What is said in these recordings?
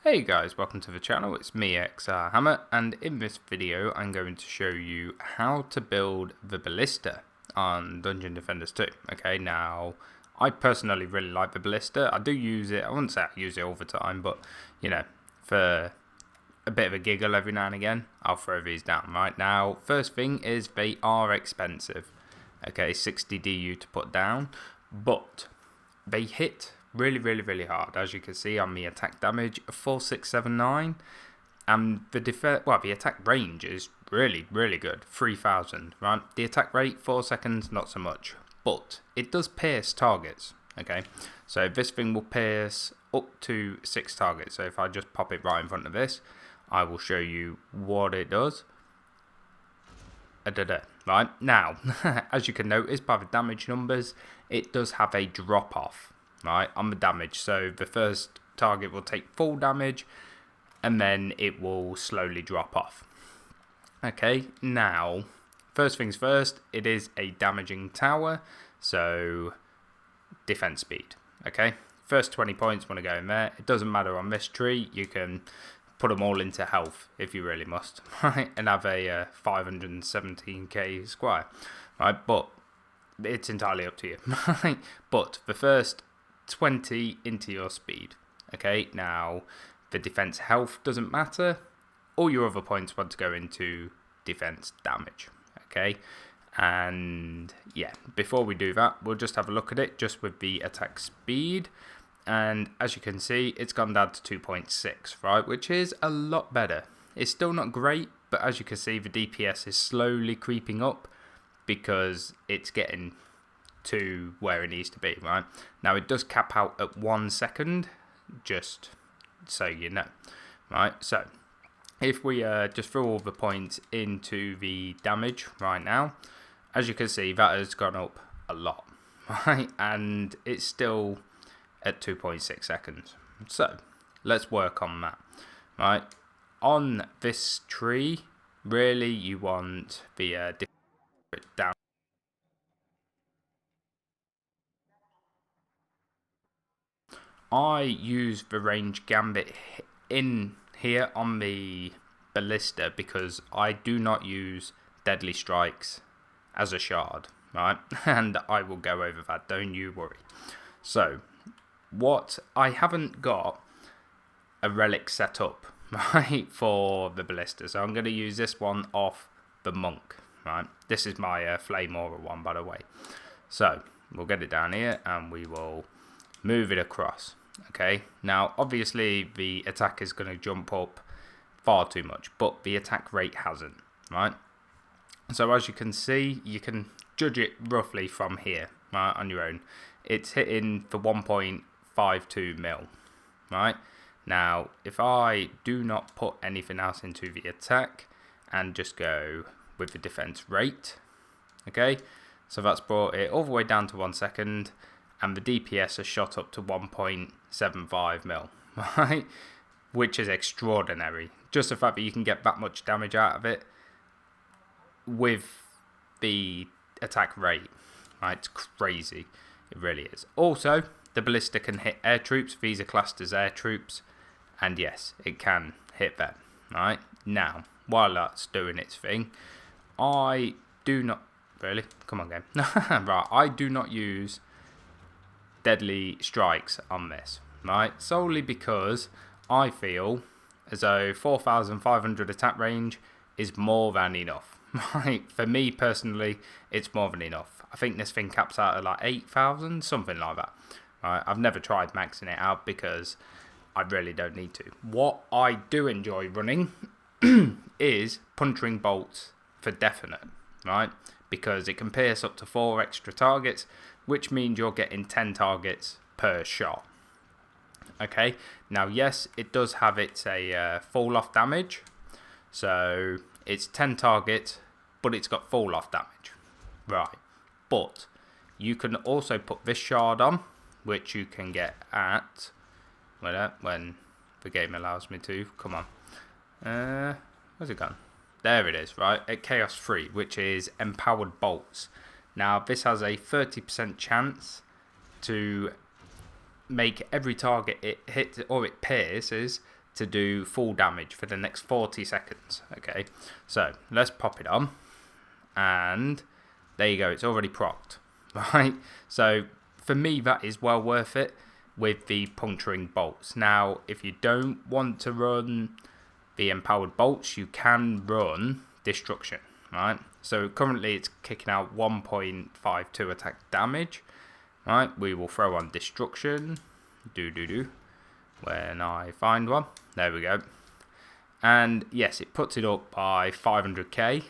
Hey guys, welcome to the channel. It's me, xrhammer, and in this video I'm going to show you how to build the Ballista on Dungeon Defenders 2. Okay, now I personally really like the Ballista. I do use it. I wouldn't say I use it all the time, but you know, for a bit of a giggle every now and again, I'll throw these down. Right now, first thing is they are expensive. Okay, 60 DU to put down, but they hit really hard, as you can see on the attack damage 4679, and the attack range is really good, 3000, right? The attack rate 4 seconds, not so much, but it does pierce targets. Okay, so this thing will pierce up to 6 targets. So if I just pop it right in front of this, I will show you what it does. Right now, as you can notice by the damage numbers, it does have a drop off, right, on the damage. So the first target will take full damage and then it will slowly drop off. Okay, now first things first, it is a damaging tower, so defense speed. Okay, first 20 points want to go in there. It doesn't matter on this tree, you can put them all into health if you really must, right, and have a 517k squire, right, but it's entirely up to you. Right? But the first 20 into your speed. Okay, now the defense health doesn't matter. All your other points want to go into defense damage. Okay, and yeah, before we do that, we'll just have a look at it just with the attack speed. And as you can see, it's gone down to 2.6, right, which is a lot better. It's still not great, but as you can see, the DPS is slowly creeping up because it's getting to where it needs to be, right? Now it does cap out at 1 second, just so you know, right? So if we just throw all the points into the damage right now, as you can see, that has gone up a lot, right? And it's still at 2.6 seconds. So let's work on that, right? On this tree, really you want the down. I use the range gambit in here on the Ballista because I do not use deadly strikes as a shard, right? And I will go over that, don't you worry. So what I haven't got a relic set up, right, for the Ballista, so I'm going to use this one off the monk, right? This is my flame aura one, by the way. So we'll get it down here and we will move it across. Okay, now obviously the attack is going to jump up far too much, but the attack rate hasn't, right? So as you can see, you can judge it roughly from here, right, on your own. It's hitting for 1.52 mil, right? Now if I do not put anything else into the attack and just go with the defense rate, okay, so that's brought it all the way down to 1 second, and the DPS has shot up to 1.75 mil, right? Which is extraordinary. Just the fact that you can get that much damage out of it with the attack rate, right? It's crazy. It really is. Also, the Ballista can hit air troops. These are classed as air troops. And yes, it can hit them, right? Now, while that's doing its thing, I do not... Really? Come on, game. Right, I do not use deadly strikes on this, right? Solely because I feel as though 4,500 attack range is more than enough, right? For me personally, it's more than enough. I think this thing caps out at like 8,000, something like that, right? I've never tried maxing it out because I really don't need to. What I do enjoy running is puncturing bolts for definite, right? Because it can pierce up to 4 extra targets, which means you're getting 10 targets per shot. Okay, now yes, it does have its fall off damage, so it's 10 targets, but it's got fall off damage, right? But you can also put this shard on, which you can get at when the game allows me to. Come on, where's it gone? There it is, right, at Chaos 3, which is Empowered Bolts. Now, this has a 30% chance to make every target it hits or it pierces to do full damage for the next 40 seconds. Okay, so let's pop it on, and there you go, it's already procced, right? So for me, that is well worth it with the puncturing bolts. Now, if you don't want to run the empowered bolts, you can run destruction, right? So currently it's kicking out 1.52 attack damage, right? We will throw on destruction, when I find one. There we go. And yes, it puts it up by 500k,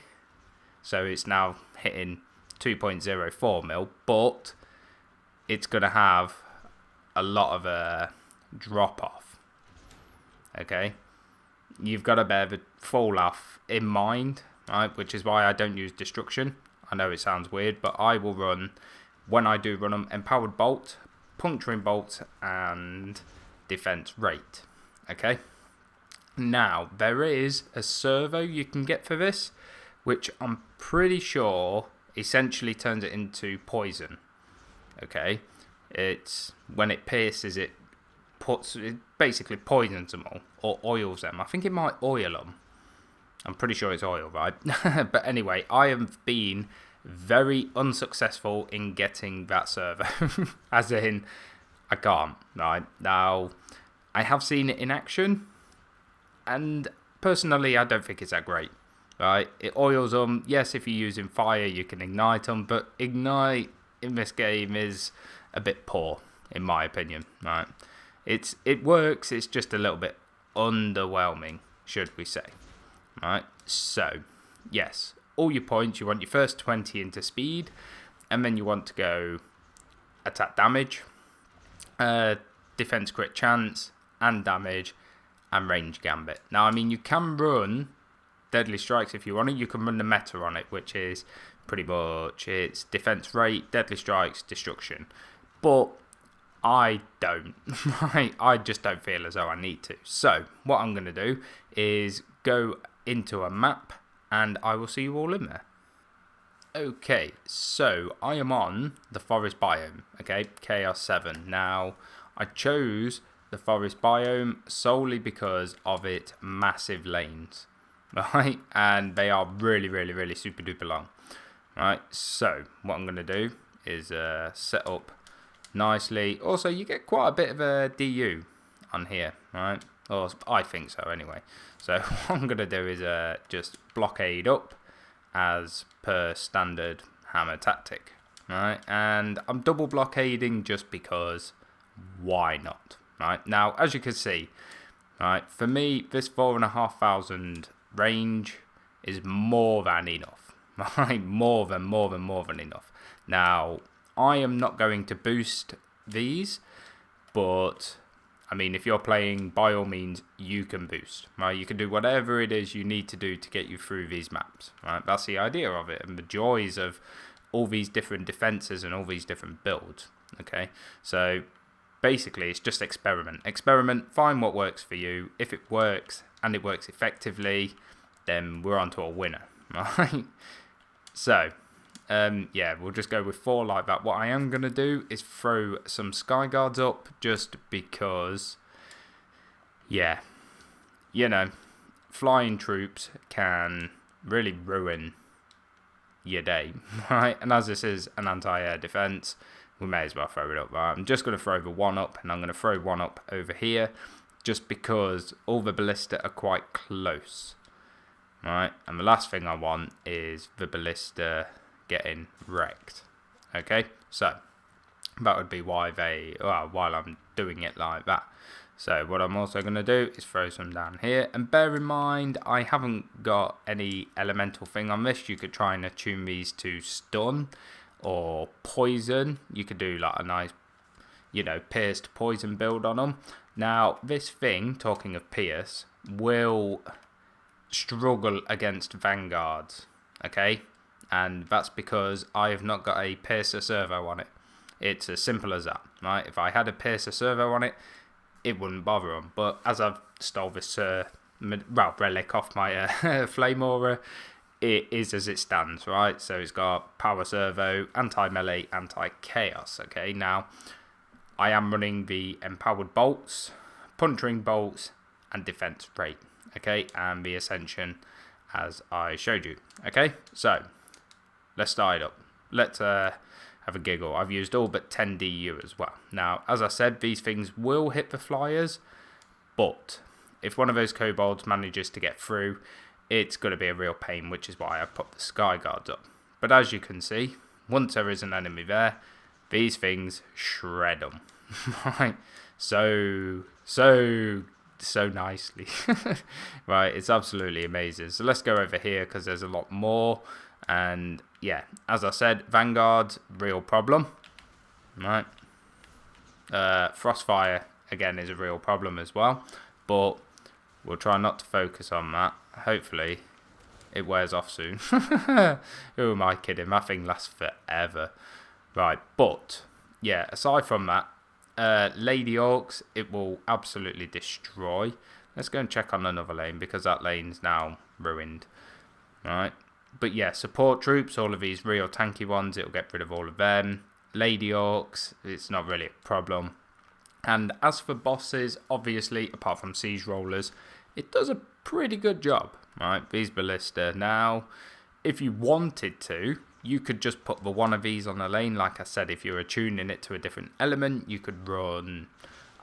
so it's now hitting 2.04 mil, but it's going to have a lot of a drop off. Okay, you've got to bear the fall off in mind, right? Which is why I don't use destruction. I know it sounds weird, but I will run, when I do run them, empowered bolt, puncturing bolt, and defense rate. Okay, now there is a servo you can get for this, which I'm pretty sure essentially turns it into poison. Okay, it's when it pierces, it basically poisons them all, or oils them. I think it might oil them. I'm pretty sure it's oil, right? But anyway, I have been very unsuccessful in getting that servo. As in, I can't, right? Now, I have seen it in action, and personally, I don't think it's that great, right? It oils them. Yes, if you're using fire, you can ignite them, but ignite in this game is a bit poor, in my opinion, right? It works, it's just a little bit underwhelming, should we say, right? So, yes, all your points, you want your first 20 into speed, and then you want to go attack damage, defense crit chance, and damage, and range gambit. Now, I mean, you can run deadly strikes if you want it. You can run the meta on it, which is pretty much it's defense rate, deadly strikes, destruction. But I don't, right? I just don't feel as though I need to. So what I'm going to do is go into a map, and I will see you all in there. Okay, so I am on the forest biome, okay, Chaos 7. Now, I chose the forest biome solely because of its massive lanes, right? And they are really, really, really super duper long, right? So what I'm going to do is set up nicely. Also, you get quite a bit of a DU on here, right? Or I think so anyway. So what I'm going to do is just blockade up as per standard hammer tactic, right? And I'm double blockading just because why not, right? Now, as you can see, right, for me, this 4,500 range is more than enough, right? More than enough. Now, I am not going to boost these, but I mean, if you're playing, by all means, you can boost, right? You can do whatever it is you need to do to get you through these maps, right? That's the idea of it, and the joys of all these different defenses and all these different builds, okay? So basically, it's just experiment, find what works for you. If it works and it works effectively, then we're on to a winner, right? So yeah, we'll just go with 4 like that. What I am going to do is throw some sky guards up, just because, yeah, you know, flying troops can really ruin your day, right? And as this is an anti-air defense, we may as well throw it up, right? I'm just going to throw the 1 up, and I'm going to throw 1 up over here, just because all the ballista are quite close, right? And the last thing I want is the ballista getting wrecked. Okay, so that would be why while I'm doing it like that. So what I'm also going to do is throw some down here, and bear in mind I haven't got any elemental thing on this. You could try and attune these to stun or poison. You could do like a nice, you know, pierced poison build on them. Now this thing, talking of pierce, will struggle against vanguards, okay? And that's because I have not got a piercer servo on it. It's as simple as that, right? If I had a piercer servo on it, it wouldn't bother them. But as I've stole this relic off my flame aura, it is as it stands, right? So it's got power servo, anti-melee, anti-chaos, okay? Now, I am running the empowered bolts, puncturing bolts, and defense rate. Okay, and the ascension as I showed you. Okay, so let's start it up. Let's have a giggle. I've used all but 10 DU as well. Now, as I said, these things will hit the flyers, but if one of those kobolds manages to get through, it's going to be a real pain, which is why I put the sky guards up. But as you can see, once there is an enemy there, these things shred them. Right, so nicely. Right, it's absolutely amazing. So let's go over here because there's a lot more. And yeah, as I said, Vanguard, real problem. Right, Frostfire again is a real problem as well, but we'll try not to focus on that. Hopefully it wears off soon. Who am I kidding? That thing lasts forever. Right, but yeah, aside from that, Lady Orcs, it will absolutely destroy. Let's go and check on another lane because that lane's now ruined. Right, but yeah, support troops, all of these real tanky ones, it'll get rid of all of them. Lady Orcs, it's not really a problem. And as for bosses, obviously, apart from siege rollers, it does a pretty good job. Right, these Ballista. Now, if you wanted to, you could just put the one of these on a lane. Like I said, if you're attuning it to a different element, you could run,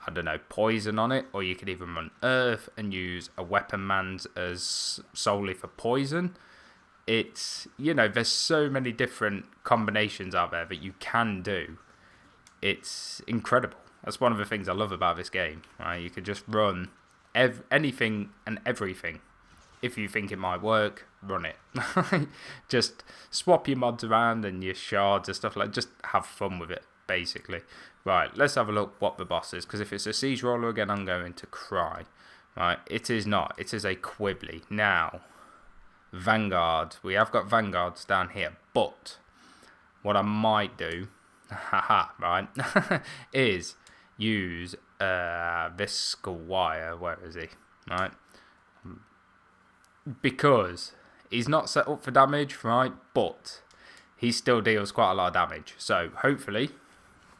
I don't know, poison on it, or you could even run earth and use a weapon man's as solely for poison. It's, you know, there's so many different combinations out there that you can do. It's incredible. That's one of the things I love about this game. Right? You could just run anything and everything. If you think it might work, run it. Just swap your mods around and your shards and stuff like that. Just have fun with it, basically. Right, let's have a look what the boss is. Because if it's a siege roller again, I'm going to cry. Right, it is not. It is a Quibbly. Now, Vanguard. We have got Vanguards down here. But what I might do, right, is use this Squire. Where is he? Right. Because he's not set up for damage, right? But he still deals quite a lot of damage. So hopefully,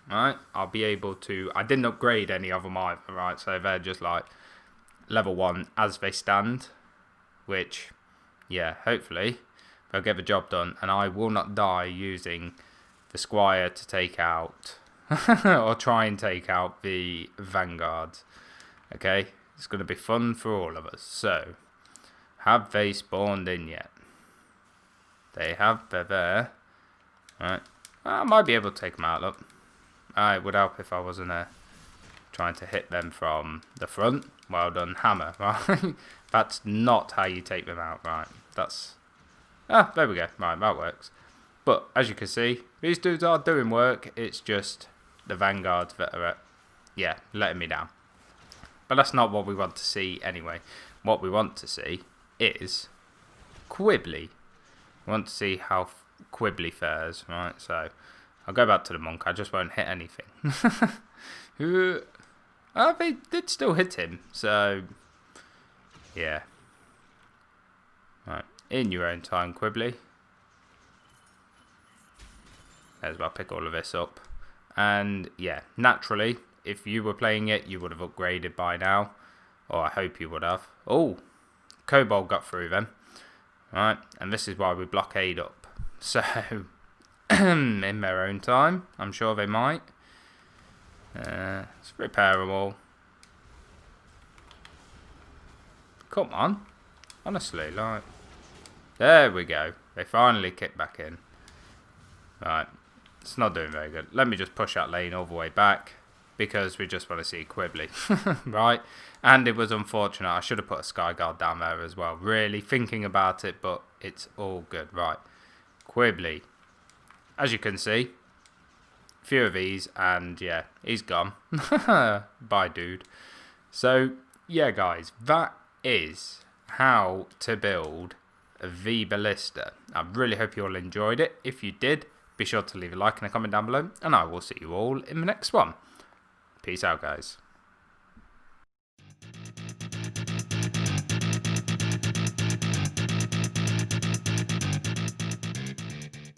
right, I'll be able to. I didn't upgrade any of them either, right? So they're just like level 1 as they stand. Which, yeah, hopefully they'll get the job done, and I will not die using the Squire to take out or try and take out the Vanguards. Okay, it's going to be fun for all of us. So. Have they spawned in yet? They have. They're there. Right. I might be able to take them out, look. It would help if I wasn't trying to hit them from the front. Well done, hammer. Right. That's not how you take them out. Right. That's... there we go. Right, that works. But, as you can see, these dudes are doing work. It's just the Vanguards that are, letting me down. But that's not what we want to see anyway. What we want to see is Quibbly. I want to see how Quibbly fares, right? So I'll go back to the monk. I just won't hit anything. They did still hit him, so yeah. Right, in your own time, Quibbly. As well, pick all of this up, and yeah, naturally, if you were playing it, you would have upgraded by now, or I hope you would have. Oh. Kobold got through them, right? And this is why we blockade up. So, in their own time, I'm sure they might. Let's repair them all. Come on, honestly, like, there we go. They finally kicked back in. Right, it's not doing very good. Let me just push that lane all the way back. Because we just want to see Quibbly, right? And it was unfortunate. I should have put a Sky Guard down there as well. Really thinking about it, but it's all good, right? Quibbly. As you can see, a few of these, and yeah, he's gone. Bye, dude. So, yeah, guys, that is how to build the Ballista. I really hope you all enjoyed it. If you did, be sure to leave a like and a comment down below, and I will see you all in the next one. Peace out, guys.